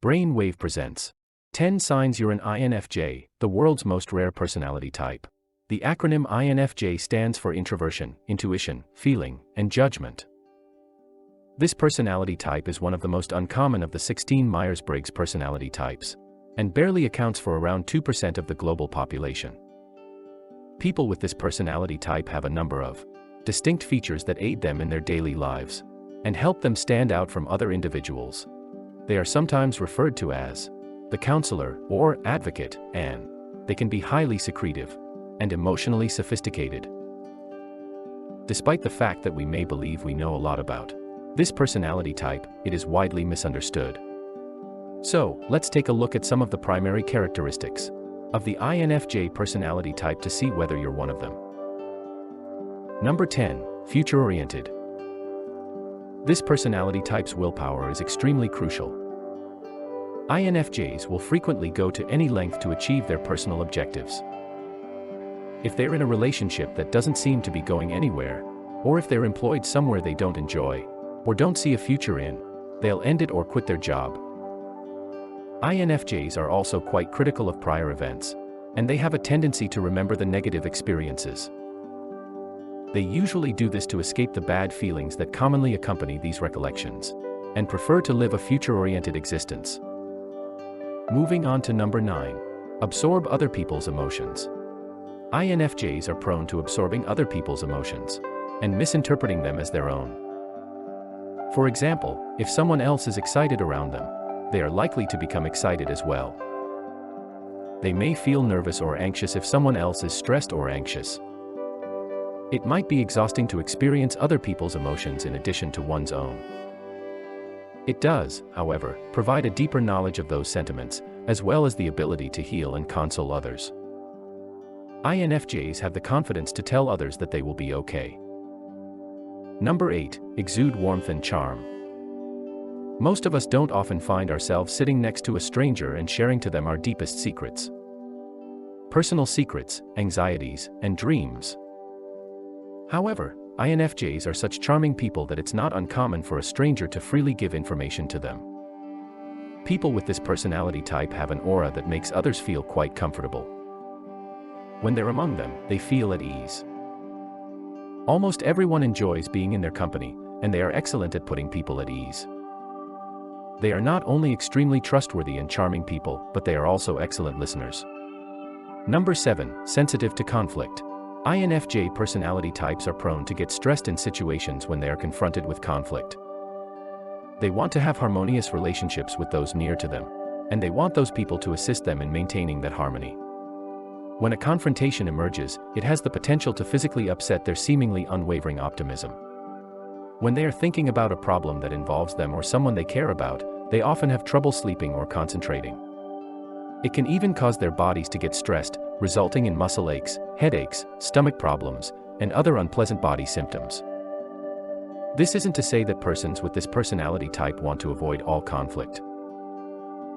Brainwave presents 10 Signs You're an INFJ, the world's most rare personality type. The acronym INFJ stands for introversion, intuition, feeling, and judgment. This personality type is one of the most uncommon of the 16 Myers Briggs personality types, and barely accounts for around 2% of the global population. People with this personality type have a number of distinct features that aid them in their daily lives and help them stand out from other individuals. They are sometimes referred to as the counselor or advocate, and they can be highly secretive and emotionally sophisticated. Despite the fact that we may believe we know a lot about this personality type, it is widely misunderstood. So, let's take a look at some of the primary characteristics of the INFJ personality type to see whether you're one of them. Number 10, future-oriented. This personality type's willpower is extremely crucial. INFJs will frequently go to any length to achieve their personal objectives. If they're in a relationship that doesn't seem to be going anywhere, or if they're employed somewhere they don't enjoy, or don't see a future in, they'll end it or quit their job. INFJs are also quite critical of prior events, and they have a tendency to remember the negative experiences. They usually do this to escape the bad feelings that commonly accompany these recollections, and prefer to live a future-oriented existence. Moving on to number 9. Absorb other people's emotions. INFJs are prone to absorbing other people's emotions and misinterpreting them as their own. For example, if someone else is excited around them, they are likely to become excited as well. They may feel nervous or anxious if someone else is stressed or anxious. It might be exhausting to experience other people's emotions in addition to one's own. It does, however, provide a deeper knowledge of those sentiments, as well as the ability to heal and console others. INFJs have the confidence to tell others that they will be okay. Number 8, exude warmth and charm. Most of us don't often find ourselves sitting next to a stranger and sharing to them our deepest secrets. Personal secrets, anxieties, and dreams. However, INFJs are such charming people that it's not uncommon for a stranger to freely give information to them. People with this personality type have an aura that makes others feel quite comfortable. When they're among them, they feel at ease. Almost everyone enjoys being in their company, and they are excellent at putting people at ease. They are not only extremely trustworthy and charming people, but they are also excellent listeners. Number 7, sensitive to conflict. INFJ personality types are prone to get stressed in situations when they are confronted with conflict. They want to have harmonious relationships with those near to them, and they want those people to assist them in maintaining that harmony. When a confrontation emerges, it has the potential to physically upset their seemingly unwavering optimism. When they are thinking about a problem that involves them or someone they care about, they often have trouble sleeping or concentrating. It can even cause their bodies to get stressed, resulting in muscle aches, headaches, stomach problems, and other unpleasant body symptoms. This isn't to say that persons with this personality type want to avoid all conflict.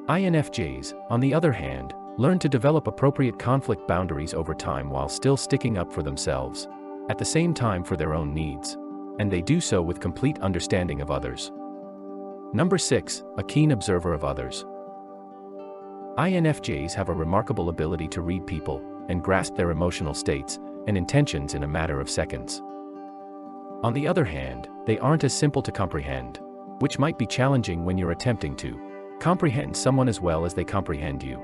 INFJs, on the other hand, learn to develop appropriate conflict boundaries over time while still sticking up for themselves, at the same time for their own needs, and they do so with complete understanding of others. Number 6, a keen observer of others. INFJs have a remarkable ability to read people and grasp their emotional states and intentions in a matter of seconds. On the other hand, they aren't as simple to comprehend, which might be challenging when you're attempting to comprehend someone as well as they comprehend you.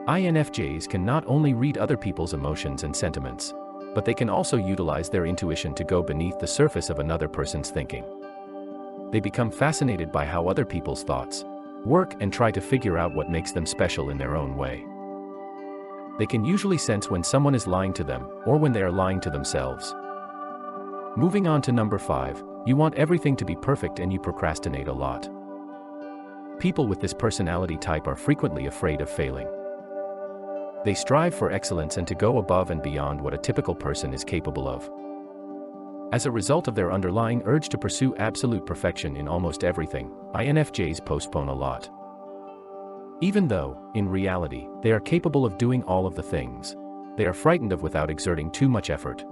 INFJs can not only read other people's emotions and sentiments, but they can also utilize their intuition to go beneath the surface of another person's thinking. They become fascinated by how other people's thoughts work and try to figure out what makes them special in their own way. They can usually sense when someone is lying to them, or when they are lying to themselves. Moving on to number 5, you want everything to be perfect and you procrastinate a lot. People with this personality type are frequently afraid of failing. They strive for excellence and to go above and beyond what a typical person is capable of. As a result of their underlying urge to pursue absolute perfection in almost everything, INFJs postpone a lot. Even though, in reality, they are capable of doing all of the things they are frightened of without exerting too much effort.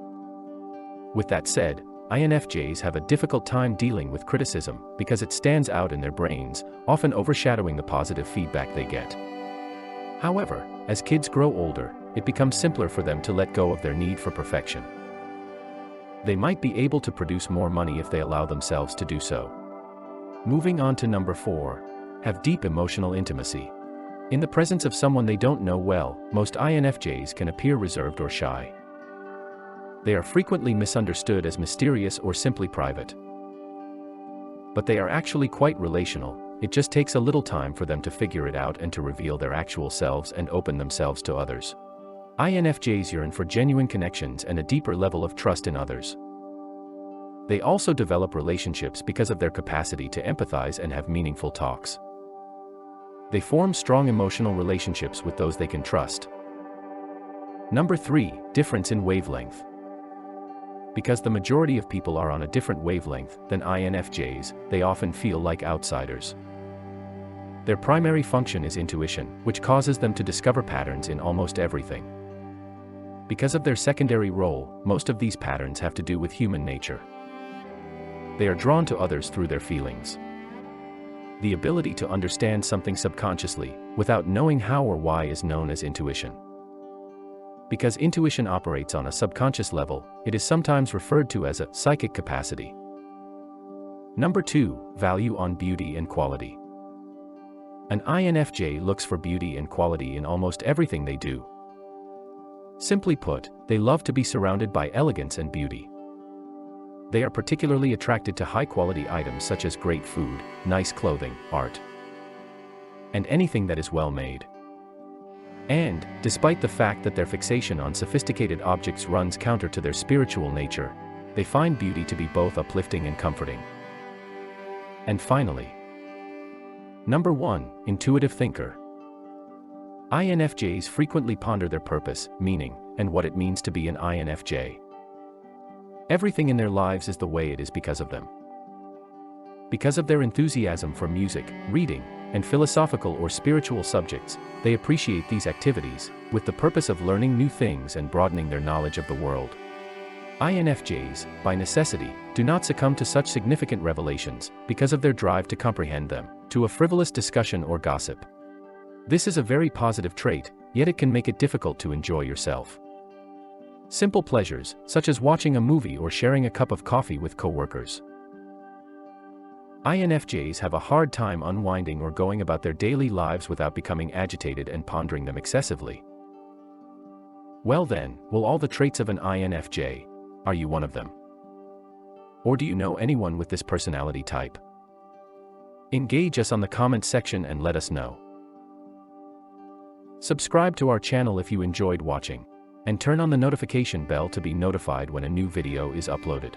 With that said, INFJs have a difficult time dealing with criticism because it stands out in their brains, often overshadowing the positive feedback they get. However, as kids grow older, it becomes simpler for them to let go of their need for perfection. They might be able to produce more money if they allow themselves to do so. Moving on to number 4. Have deep emotional intimacy. In the presence of someone they don't know well, most INFJs can appear reserved or shy. They are frequently misunderstood as mysterious or simply private. But they are actually quite relational. It just takes a little time for them to figure it out and to reveal their actual selves and open themselves to others. INFJs yearn for genuine connections and a deeper level of trust in others. They also develop relationships because of their capacity to empathize and have meaningful talks. They form strong emotional relationships with those they can trust. Number 3. Difference in wavelength. Because the majority of people are on a different wavelength than INFJs, they often feel like outsiders. Their primary function is intuition, which causes them to discover patterns in almost everything. Because of their secondary role, most of these patterns have to do with human nature. They are drawn to others through their feelings. The ability to understand something subconsciously, without knowing how or why, is known as intuition. Because intuition operates on a subconscious level, it is sometimes referred to as a psychic capacity. Number 2. Value on beauty and quality. An INFJ looks for beauty and quality in almost everything they do. Simply put, they love to be surrounded by elegance and beauty. They are particularly attracted to high-quality items such as great food, nice clothing, art, and anything that is well made. And, despite the fact that their fixation on sophisticated objects runs counter to their spiritual nature, they find beauty to be both uplifting and comforting. And finally, number 1. Intuitive thinker. INFJs frequently ponder their purpose, meaning, and what it means to be an INFJ. Everything in their lives is the way it is because of them. Because of their enthusiasm for music, reading, and philosophical or spiritual subjects, they appreciate these activities, with the purpose of learning new things and broadening their knowledge of the world. INFJs, by necessity, do not succumb to such significant revelations, because of their drive to comprehend them, to a frivolous discussion or gossip. This is a very positive trait, yet it can make it difficult to enjoy yourself. Simple pleasures, such as watching a movie or sharing a cup of coffee with coworkers. INFJs have a hard time unwinding or going about their daily lives without becoming agitated and pondering them excessively. Well then, will all the traits of an INFJ? Are you one of them? Or do you know anyone with this personality type? Engage us on the comment section and let us know. Subscribe to our channel if you enjoyed watching, and turn on the notification bell to be notified when a new video is uploaded.